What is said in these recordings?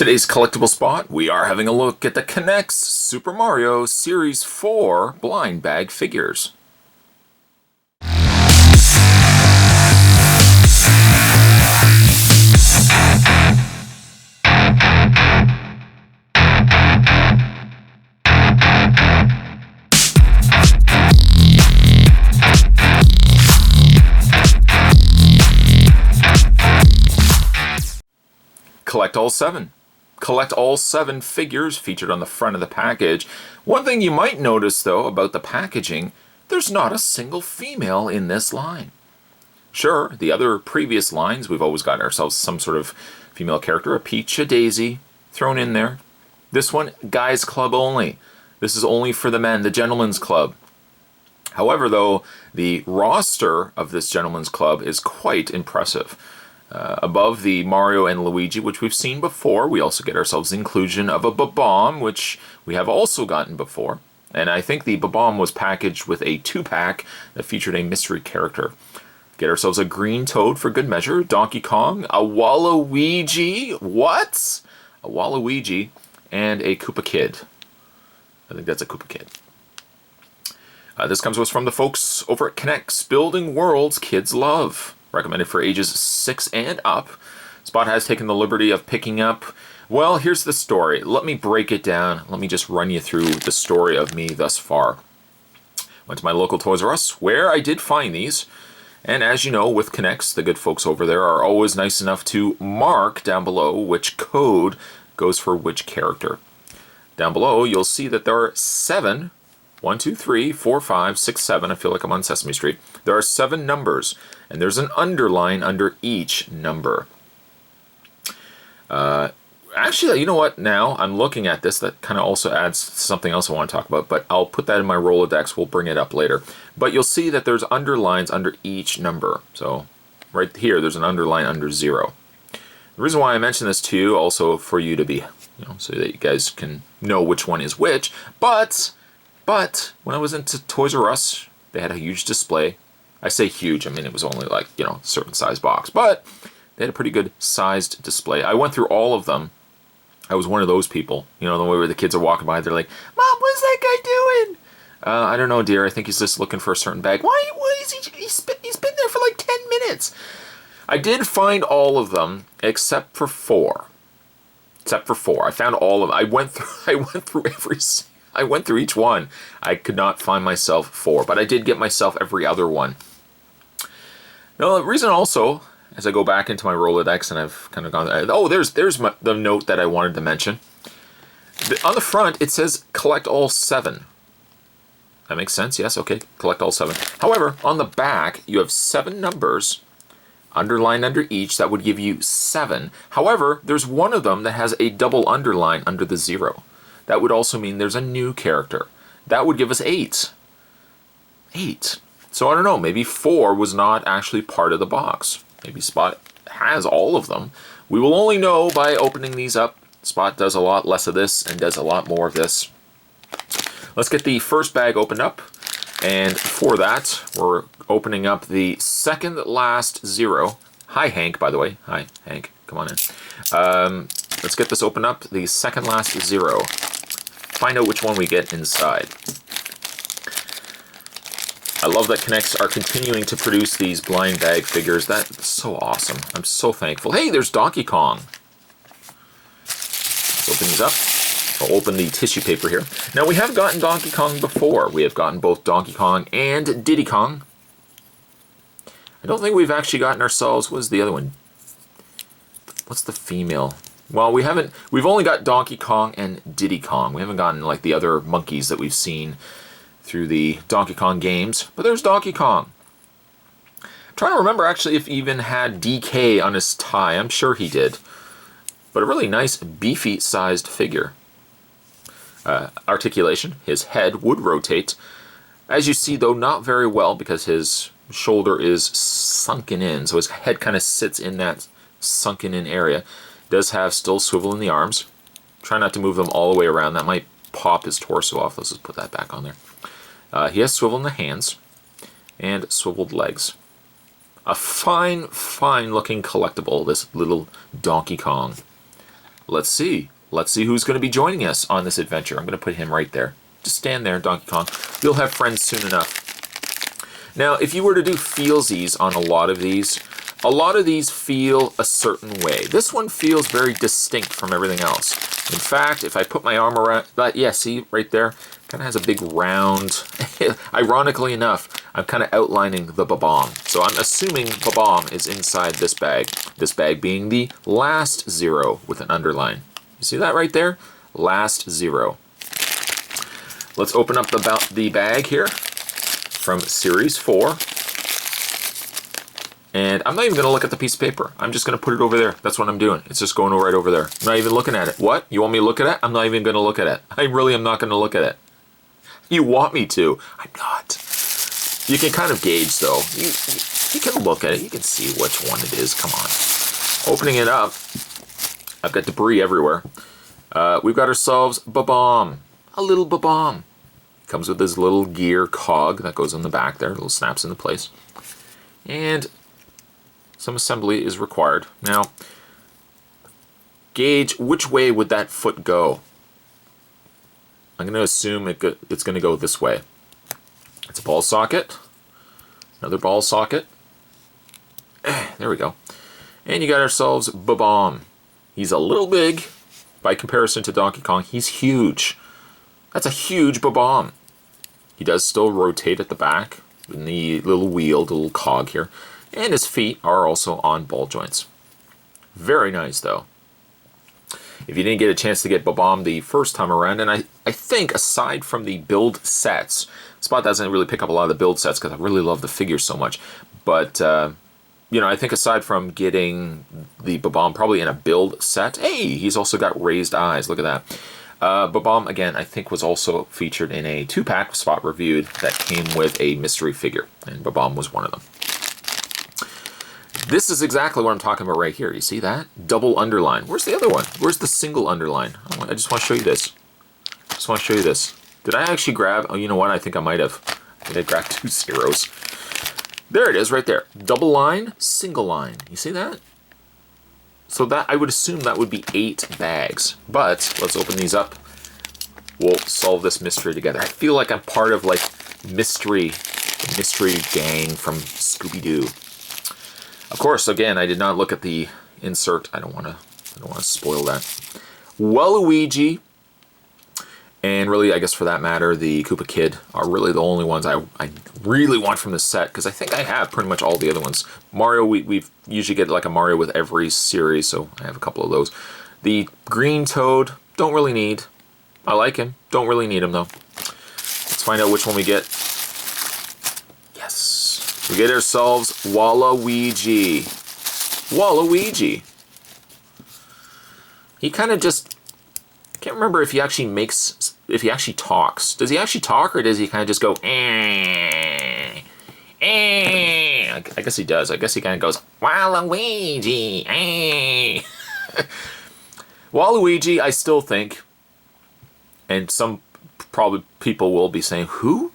Today's collectible spot, we are having a look at the K'NEX Super Mario Series 4 blind bag figures. Collect all 7. Collect all 7 figures featured on the front of the package. One thing you might notice, though, about the packaging, there's not a single female in this line. Sure, the other previous lines, we've always got ourselves some sort of female character, a Peach, a Daisy, thrown in there. This one, Guys Club only. This is only for the men, the Gentlemen's Club. However, though, the roster of this Gentlemen's Club is quite impressive. Above the Mario and Luigi, which we've seen before, we also get ourselves the inclusion of a Bob-omb, which we have also gotten before. And I think the Bob-omb was packaged with a 2-pack that featured a mystery character. Get ourselves a green Toad for good measure, Donkey Kong, a Waluigi, what? A Waluigi, and a Koopa Kid. I think that's a Koopa Kid. This comes to us from the folks over at K'NEX, building worlds kids love. Recommended for ages 6 and up. Spot has taken the liberty of picking up, well, here's the story. Let me break it down. Let me just run you through the story of me thus far. Went to my local Toys R Us, where I did find these. And as you know, with K'NEX, the good folks over there are always nice enough to mark down below which code goes for which character. Down below, you'll see that there are 7. 1, 2, 3, 4, 5, 6, 7. I feel like I'm on Sesame Street. There are 7 numbers, and there's an underline under each number. Actually, you know what? Now I'm looking at this. That kind of also adds something else I want to talk about, but I'll put that in my Rolodex. We'll bring it up later. But you'll see that there's underlines under each number. So right here, there's an underline under 0. The reason why I mention this to you, also for you to be, so that you guys can know which one is which, But when I was into Toys R Us, they had a huge display. I say huge, I mean it was only like, a certain size box. But they had a pretty good sized display. I went through all of them. I was one of those people. The way where the kids are walking by, they're like, Mom, what's that guy doing? I don't know, dear. I think he's just looking for a certain bag. Why is he? He's been there for like 10 minutes. I did find all of them except for 4. Except for 4. I found all of them. I went through each one. I could not find myself 4, but I did get myself every other one. Now, the reason also, as I go back into my Rolodex, and I've kind of gone, there's the note that I wanted to mention. On the front, it says collect all 7. That makes sense, yes, okay, collect all 7. However, on the back, you have 7 numbers underlined under each. That would give you 7. However, there's one of them that has a double underline under the 0. That would also mean there's a new character. That would give us 8. 8. So I don't know, maybe 4 was not actually part of the box. Maybe Spot has all of them. We will only know by opening these up. Spot does a lot less of this and does a lot more of this. Let's get the first bag opened up. And for that, we're opening up the second last 0. Hi, Hank, by the way. Hi, Hank. Come on in. Let's get this open up. The second last 0. Find out which one we get inside. I love that K'NEX are continuing to produce these blind bag figures. That's so awesome. I'm so thankful. Hey, there's Donkey Kong. Let's open these up. I'll open the tissue paper here. Now, we have gotten Donkey Kong before. We have gotten both Donkey Kong and Diddy Kong. I don't think we've actually gotten ourselves, what's the other one? What's the female? Well, we've only got Donkey Kong and Diddy Kong. We haven't gotten like the other monkeys that we've seen through the Donkey Kong games, but there's Donkey Kong. I'm trying to remember actually if he even had DK on his tie. I'm sure he did. But a really nice beefy sized figure. Articulation, his head would rotate. As you see though, not very well because his shoulder is sunken in, so his head kind of sits in that sunken in area. Does have still swivel in the arms. Try not to move them all the way around. That might pop his torso off. Let's just put that back on there. He has swivel in the hands and swiveled legs. A fine, fine looking collectible, this little Donkey Kong. let's see. Let's see who's going to be joining us on this adventure. I'm going to put him right there. Just stand there, Donkey Kong. You'll have friends soon enough. Now, if you were to do feelsies on a lot of these feel a certain way. This one feels very distinct from everything else. In fact, if I put my arm around that, yeah, see right there? Kind of has a big round. Ironically enough, I'm kind of outlining the Bob-omb. So I'm assuming Bob-omb is inside this bag. This bag being the last 0 with an underline. You see that right there? Last 0. Let's open up the bag here from Series 4. And I'm not even going to look at the piece of paper. I'm just going to put it over there. That's what I'm doing. It's just going right over there. I'm not even looking at it. What? You want me to look at it? I'm not even going to look at it. I really am not going to look at it. You want me to. I'm not. You can kind of gauge, though. You can look at it. You can see which one it is. Come on. Opening it up. I've got debris everywhere. We've got ourselves Bob-omb. A little Bob-omb. Comes with this little gear cog that goes on the back there. Little snaps into place. And some assembly is required. Now, gauge which way would that foot go. I'm going to assume it's going to go this way. It's a ball socket. Another ball socket. There we go. And you got ourselves Bob-omb. He's a little big by comparison to Donkey Kong. He's huge. That's a huge Bob-omb. He does still rotate at the back in the little wheel, the little cog here. And his feet are also on ball joints. Very nice, though. If you didn't get a chance to get Bob-omb the first time around, and I think aside from the build sets, Spot doesn't really pick up a lot of the build sets because I really love the figures so much. But, you know, I think aside from getting the Bob-omb probably in a build set, hey, he's also got raised eyes. Look at that. Bob-omb, again, I think was also featured in a 2-pack Spot reviewed that came with a mystery figure. And Bob-omb was one of them. This is exactly what I'm talking about right here. You see that? Double underline. Where's the other one? Where's the single underline? Oh, I just want to show you this. Just want to show you this. Did I actually grab... Oh, you know what? I think I might have. I think I grabbed 2 zeros. There it is right there. Double line, single line. You see that? So that, I would assume that would be 8 bags. But let's open these up. We'll solve this mystery together. I feel like I'm part of like mystery gang from Scooby-Doo. Of course, again, I did not look at the insert. I don't want to spoil that. Waluigi, and really, I guess for that matter, the Koopa Kid are really the only ones I really want from this set, because I think I have pretty much all the other ones. Mario, we usually get like a Mario with every series, so I have a couple of those. The green Toad, don't really need. I like him. Don't really need him, though. Let's find out which one we get. Yes. We get ourselves Waluigi. Waluigi. He kind of just... I can't remember if he actually makes... If he actually talks. Does he actually talk, or does he kind of just go... I guess he does. I guess he kind of goes... Waluigi. Waluigi, I still think... And some probably people will be saying, Who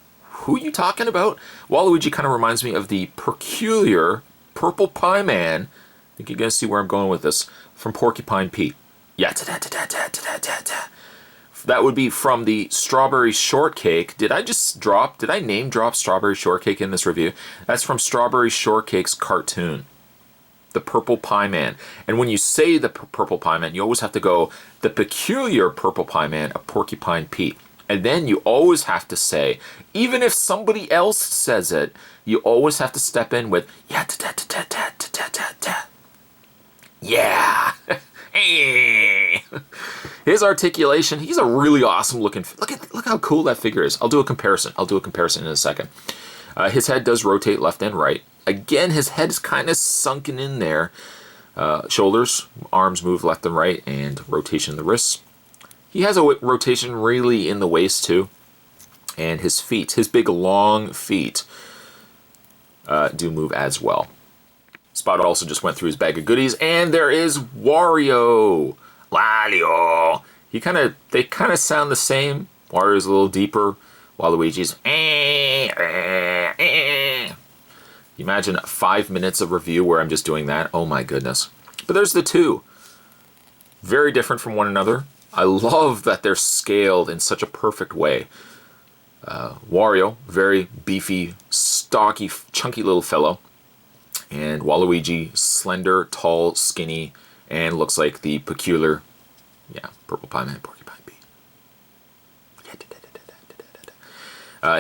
are you talking about? Waluigi kind of reminds me of the peculiar Purple Pie Man. I think you're going to see where I'm going with this. From Porcupine Pete. Yeah. That would be from the Strawberry Shortcake. Did I name drop Strawberry Shortcake in this review? That's from Strawberry Shortcake's cartoon. The Purple Pie Man. And when you say the Purple Pie Man, you always have to go, the peculiar Purple Pie Man of Porcupine Pete. And then you always have to say, even if somebody else says it, you always have to step in with, yeah. His articulation, he's a really awesome looking, look how cool that figure is. I'll do a comparison in a second. His head does rotate left and right. Again, his head is kind of sunken in there. Shoulders, arms move left and right, and rotation in the wrists. He has a rotation really in the waist too. And his feet, his big long feet, do move as well. Spot also just went through his bag of goodies, and there is Wario. Wario. They kind of sound the same. Wario's a little deeper. Waluigi's. Imagine 5 minutes of review where I'm just doing that. Oh my goodness. But there's the two. Very different from one another. I love that they're scaled in such a perfect way. Wario, very beefy, stocky, chunky little fellow. And Waluigi, slender, tall, skinny, and looks like the peculiar, purple pie man, porcupine bee.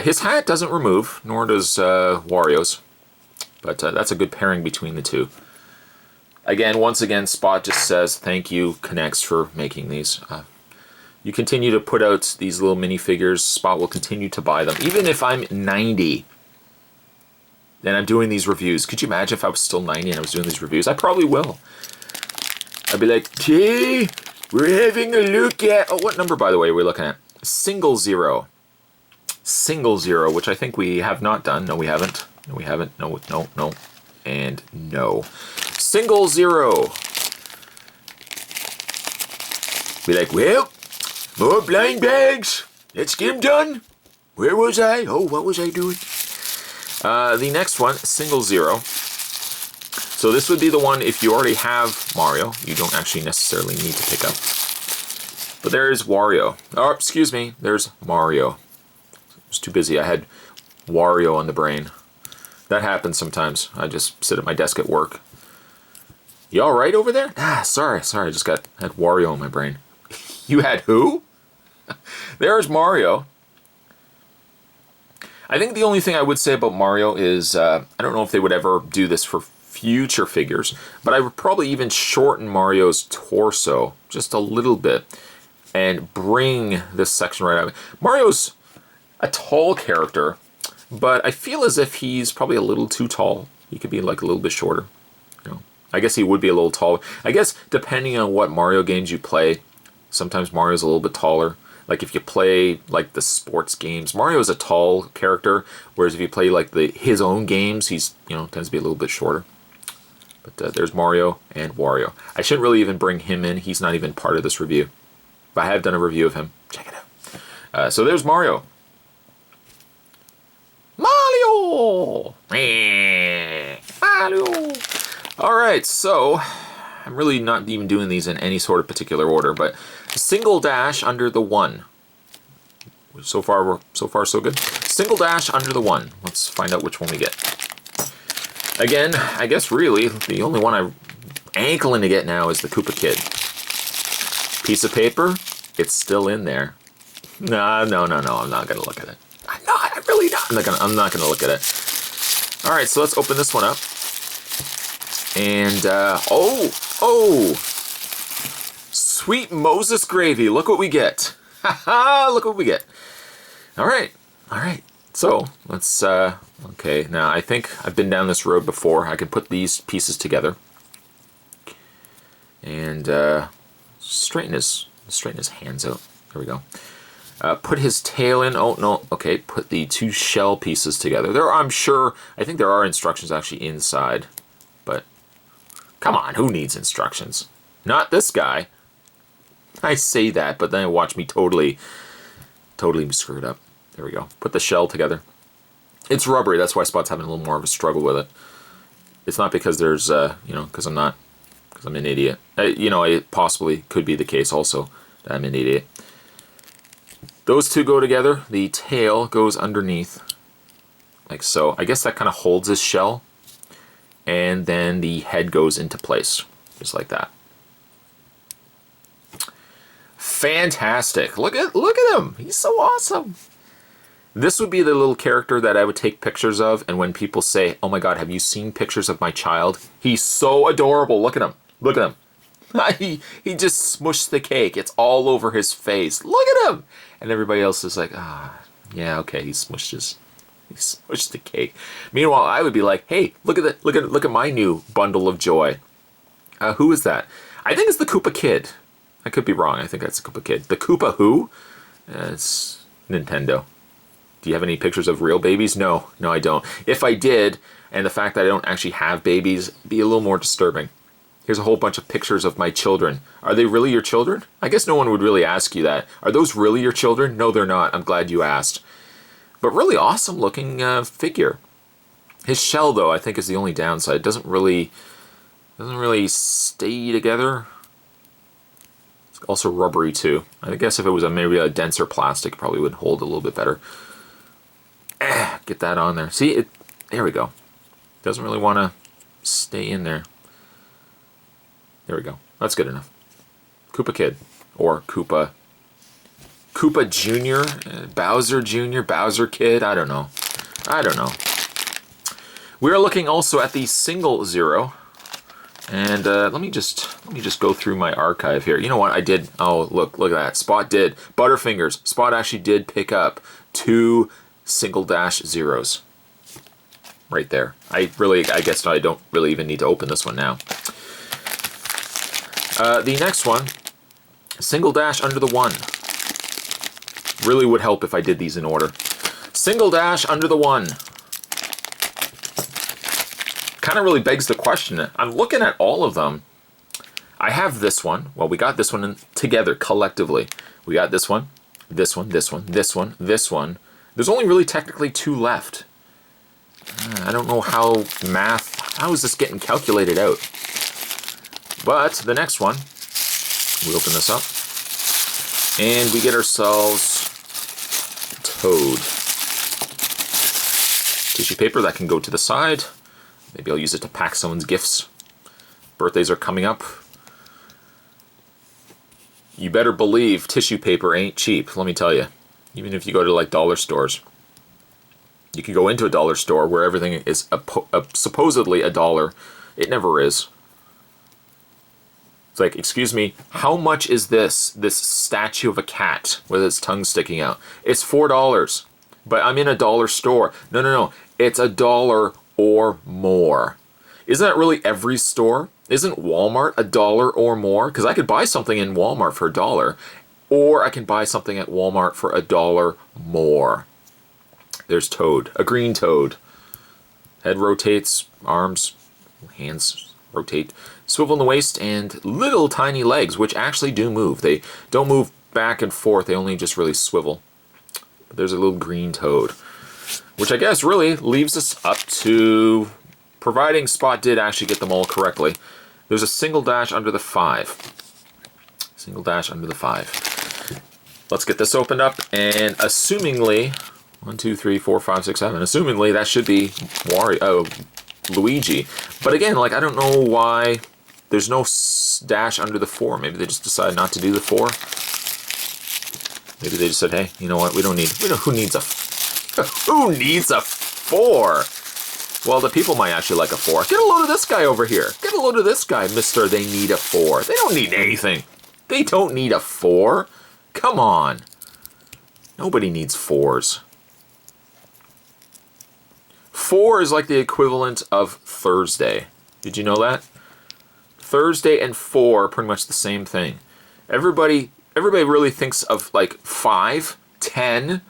His hat doesn't remove, nor does Wario's, but that's a good pairing between the two. Again, once again, Spot just says, thank you, K'NEX, for making these. You continue to put out these little minifigures, Spot will continue to buy them. Even if I'm 90 and I'm doing these reviews, could you imagine if I was still 90 and I was doing these reviews? I probably will. I'd be like, T, we're having a look at... Oh, what number, by the way, are we looking at? Single zero. Single zero, which I think we have not done. No, we haven't. No, we haven't. No, no, no. And no. Single zero. Be like, well, more blind bags. Let's get them done. Where was I? Oh, what was I doing? The next one, single zero. So this would be the one if you already have Mario, you don't actually necessarily need to pick up. But there's Wario. Oh, excuse me, there's Mario. I was too busy. I had Wario on the brain. That happens sometimes. I just sit at my desk at work. You all right over there? Ah, sorry. I just had Wario on my brain. You had who? There's Mario. I think the only thing I would say about Mario is, I don't know if they would ever do this for future figures, but I would probably even shorten Mario's torso just a little bit and bring this section right out. Mario's a tall character, but I feel as if he's probably a little too tall. He could be like a little bit shorter. You know, I guess he would be a little taller. I guess depending on what Mario games you play, sometimes Mario's a little bit taller. Like if you play like the sports games, Mario's a tall character, whereas if you play like his own games, he's, you know, tends to be a little bit shorter. But there's Mario and Wario. I shouldn't really even bring him in. He's not even part of this review. But I have done a review of him. Check it out. So there's Mario. Mario! Mario! Alright, so I'm really not even doing these in any sort of particular order, but single dash under the 1. So far so good. Single dash under the 1. Let's find out which one we get. Again, I guess really the only one I'm ankling to get now is the Koopa Kid. Piece of paper, it's still in there. No, I'm not gonna look at it. I'm really not. I'm not gonna look at it. All right, so let's open this one up. And oh, sweet Moses gravy. Look what we get. Haha, look what we get. All right. So let's, okay, now I think I've been down this road before. I can put these pieces together and straighten his hands out. There we go. Put his tail in. Oh, no, okay, put the 2 shell pieces together. I think there are instructions actually inside, but come on, who needs instructions? Not this guy. I say that, but then I watch me totally screw it up. There we go. Put the shell together. It's rubbery. That's why Spot's having a little more of a struggle with it. It's not because there's, because I'm an idiot. It possibly could be the case also that I'm an idiot. Those two go together. The tail goes underneath, like so. I guess that kind of holds his shell, and then the head goes into place, just like that. Fantastic! Look at him. He's so awesome. This would be the little character that I would take pictures of, and when people say, oh my god, have you seen pictures of my child? He's so adorable. Look at him. Look at him. he just smushed the cake. It's all over his face. Look at him. And everybody else is like, yeah, okay, he smushed the cake. Meanwhile, I would be like, hey, look at my new bundle of joy. Who is that? I think it's the Koopa Kid. I could be wrong. I think that's the Koopa Kid. The Koopa who? It's Nintendo. Do you have any pictures of real babies? No, I don't. If I did, and the fact that I don't actually have babies, it'd be a little more disturbing. Here's a whole bunch of pictures of my children. Are they really your children? I guess no one would really ask you that. Are those really your children? No, they're not. I'm glad you asked. But really awesome looking figure. His shell, though, I think is the only downside. It doesn't really stay together. also rubbery too. I guess if it was maybe a denser plastic, it probably would hold a little bit better. Get that on there. See, there we go. Doesn't really want to stay in there. There we go. That's good enough. Koopa Kid, or Koopa Jr., Bowser Jr., Bowser Kid, I don't know. We are looking also at the single zero. And let me just go through my archive here. You know what I did? Oh, look at that. Spot did. Butterfingers. Spot actually did pick up 2 single dash zeros. Right there. I guess I don't really even need to open this one now. The next one, single dash under the 1. Really would help if I did these in order. Single dash under the 1. Kind of really begs the question. I'm looking at all of them. I have this one. Well, we got this one together collectively. We got this one, this one, this one, this one, this one. There's only really technically 2 left. I don't know how is this getting calculated out? But the next one, we open this up, and we get ourselves Toad. Tissue paper that can go to the side. Maybe I'll use it to pack someone's gifts. Birthdays are coming up. You better believe tissue paper ain't cheap, let me tell you. Even if you go to like dollar stores. You can go into a dollar store where everything is supposedly $1. It never is. It's like, excuse me, how much is this statue of a cat with its tongue sticking out? It's $4. But I'm in a dollar store. No. It's $1 or more. Isn't that really every store? Isn't Walmart $1 or more? Because I could buy something in Walmart for $1, or I can buy something at Walmart for $1 more. There's Toad, a green Toad. Head rotates, arms, hands rotate, swivel in the waist, and little tiny legs, which actually do move. They don't move back and forth, they only just really swivel. But there's a little green Toad. Which I guess really leaves us up to, providing Spot did actually get them all correctly, there's a single dash under the 5. Single dash under the 5. Let's get this opened up, and assumingly, 1, 2, 3, 4, 5, 6, 7, assumingly that should be Luigi. But again, like, I don't know why there's no dash under the 4. Maybe they just decided not to do the 4. Maybe they just said, hey, you know what, who needs a 4? Well, the people might actually like a 4. Get a load of this guy over here. Get a load of this guy, Mr. They need a 4. They don't need anything. They don't need a 4. Come on. Nobody needs 4s. 4 is like the equivalent of Thursday. Did you know that? Thursday and 4 are pretty much the same thing. Everybody really thinks of like 5, 10,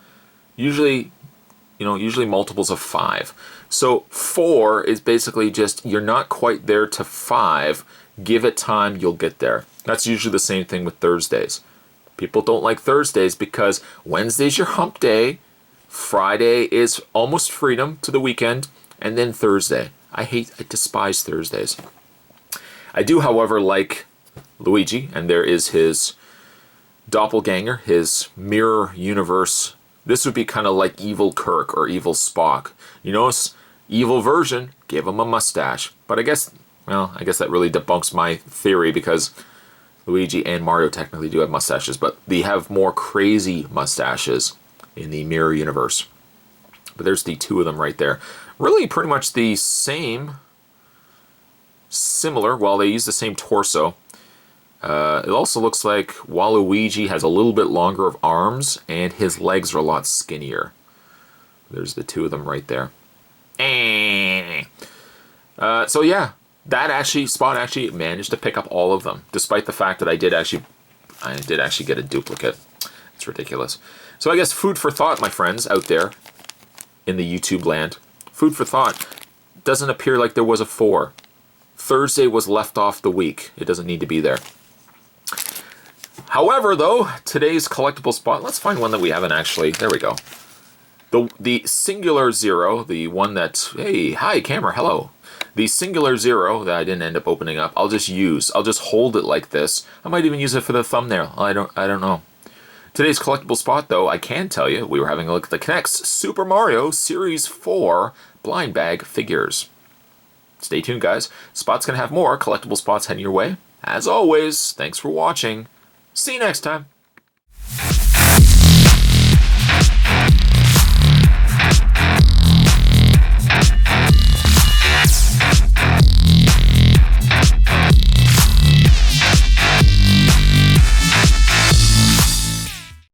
usually multiples of 5. So 4 is basically just, you're not quite there to 5. Give it time, you'll get there. That's usually the same thing with Thursdays. People don't like Thursdays because Wednesday's your hump day, Friday is almost freedom to the weekend, and then Thursday. I despise Thursdays. I do, however, like Luigi, and there is his doppelganger, his mirror universe. This would be kind of like Evil Kirk or Evil Spock. You notice, evil version, give him a mustache. But I guess that really debunks my theory, because Luigi and Mario technically do have mustaches, but they have more crazy mustaches in the mirror universe. But there's the 2 of them right there. Really pretty much the similar, well, they use the same torso. It also looks like Waluigi has a little bit longer of arms, and his legs are a lot skinnier. There's the 2 of them right there. So yeah, Spot actually managed to pick up all of them, despite the fact that I did actually get a duplicate. It's ridiculous. So I guess food for thought, my friends out there in the YouTube land. Food for thought. Doesn't appear like there was a 4. Thursday was left off the week. It doesn't need to be there. However, though, today's collectible spot, let's find one that we haven't actually, there we go. The singular 0, the one that, hey, hi camera, hello. The singular zero that I didn't end up opening up, I'll just hold it like this. I might even use it for the thumbnail. I don't know. Today's collectible spot, though, I can tell you, we were having a look at the K'NEX Super Mario Series 4 blind bag figures. Stay tuned, guys. Spot's going to have more collectible spots heading your way. As always, thanks for watching. See you next time.